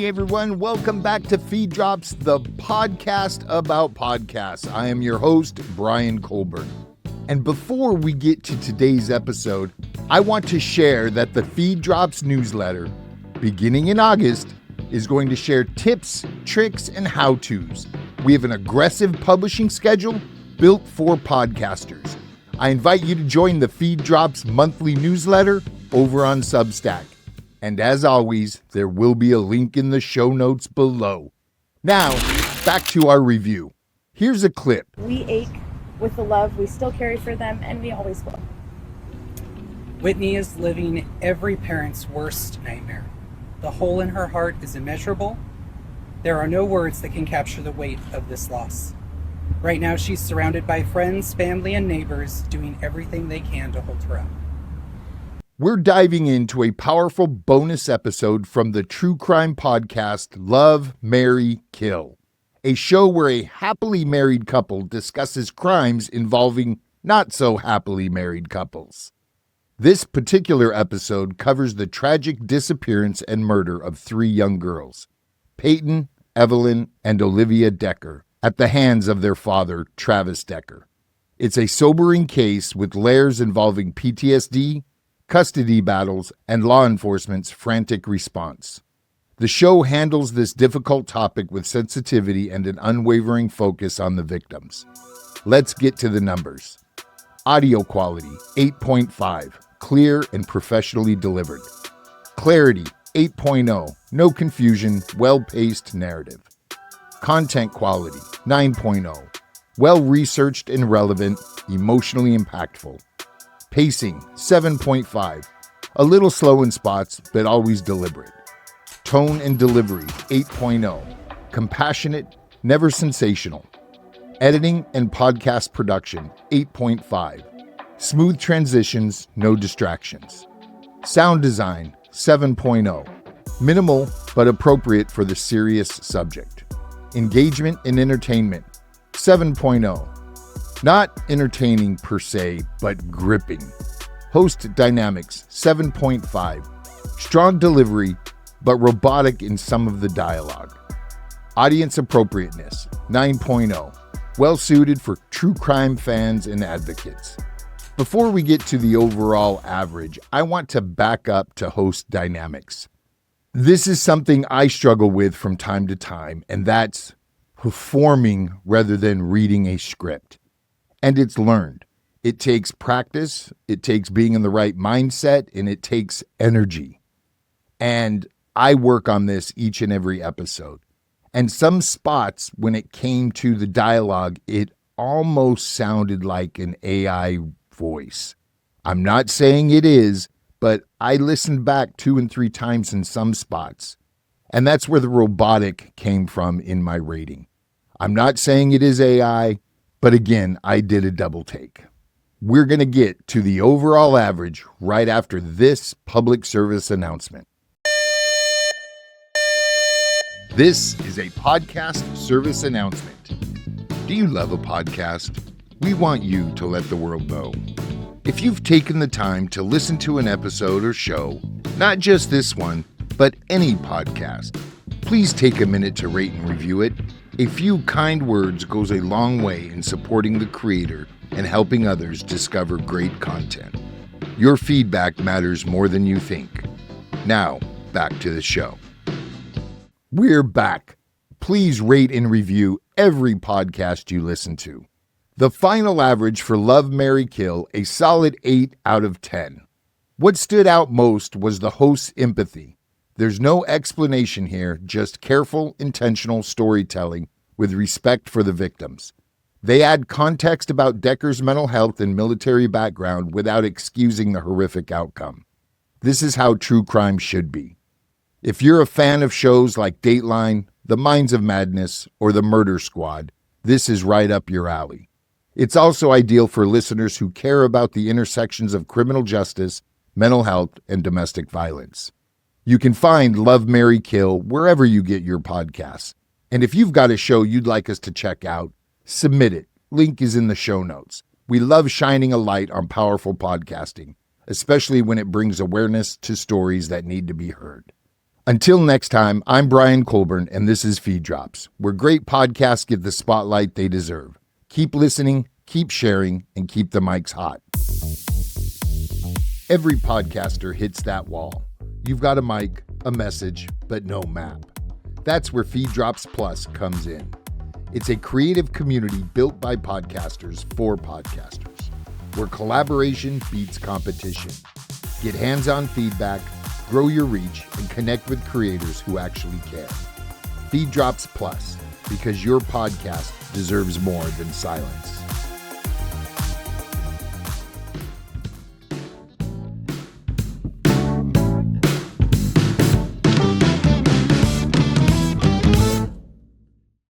everyone. Welcome back to Feed Drops, the podcast about podcasts. I am your host, Brian Colburn. And before we get to today's episode, I want to share that the Feed Drops newsletter, beginning in August, is going to share tips, tricks, and how-tos. We have an aggressive publishing schedule built for podcasters. I invite you to join the Feed Drops monthly newsletter over on Substack. And as always, there will be a link in the show notes below. Now, back to our review. Here's a clip. We ache with the love we still carry for them, and we always will. Whitney is living every parent's worst nightmare. The hole in her heart is immeasurable. There are no words that can capture the weight of this loss. Right now, she's surrounded by friends, family, and neighbors doing everything they can to hold her up. We're diving into a powerful bonus episode from the true crime podcast, Love, Marry, Kill, a show where a happily married couple discusses crimes involving not so happily married couples. This particular episode covers the tragic disappearance and murder of 3 young girls, Peyton, Evelyn, and Olivia Decker, at the hands of their father, Travis Decker. It's a sobering case with layers involving PTSD, custody battles, and law enforcement's frantic response. The show handles this difficult topic with sensitivity and an unwavering focus on the victims. Let's get to the numbers. Audio quality, 8.5, clear and professionally delivered. Clarity, 8.0, no confusion, well-paced narrative. Content quality, 9.0, well-researched and relevant, emotionally impactful. Pacing, 7.5. A little slow in spots, but always deliberate. Tone and delivery, 8.0. Compassionate, never sensational. Editing and podcast production, 8.5. Smooth transitions, no distractions. Sound design, 7.0. Minimal, but appropriate for the serious subject. Engagement and entertainment, 7.0. Not entertaining per se, but gripping. Host dynamics, 7.5. Strong delivery, but robotic in some of the dialogue. Audience appropriateness, 9.0. Well suited for true crime fans and advocates. Before we get to the overall average, I want to back up to host dynamics. This is something I struggle with from time to time, and that's performing rather than reading a script. And it's learned. It takes practice, it takes being in the right mindset, and it takes energy. And I work on this each and every episode. And some spots, when it came to the dialogue, it almost sounded like an AI voice. I'm not saying it is, but I listened back 2 and 3 times in some spots. And that's where the robotic came from in my rating. I'm not saying it is AI, but again, I did a double take. We're going to get to the overall average right after this public service announcement. This is a podcast service announcement. Do you love a podcast? We want you to let the world know. If you've taken the time to listen to an episode or show, not just this one, but any podcast, please take a minute to rate and review it. A few kind words goes a long way in supporting the creator and helping others discover great content. Your feedback matters more than you think. Now, back to the show. We're back. Please rate and review every podcast you listen to. The final average for Love, Marry, Kill, a solid 8 out of 10. What stood out most was the host's empathy. There's no explanation here, just careful, intentional storytelling with respect for the victims. They add context about Decker's mental health and military background without excusing the horrific outcome. This is how true crime should be. If you're a fan of shows like Dateline, The Minds of Madness, or The Murder Squad, this is right up your alley. It's also ideal for listeners who care about the intersections of criminal justice, mental health, and domestic violence. You can find Love, Marry, Kill wherever you get your podcasts. And if you've got a show you'd like us to check out, submit it. Link is in the show notes. We love shining a light on powerful podcasting, especially when it brings awareness to stories that need to be heard. Until next time, I'm Brian Colburn, and this is Feed Drops, where great podcasts get the spotlight they deserve. Keep listening, keep sharing, and keep the mics hot. Every podcaster hits that wall. You've got a mic, a message, but no map. That's where Feed Drops Plus comes in. It's a creative community built by podcasters for podcasters, where collaboration beats competition. Get hands-on feedback, grow your reach, and connect with creators who actually care. Feed Drops Plus, because your podcast deserves more than silence.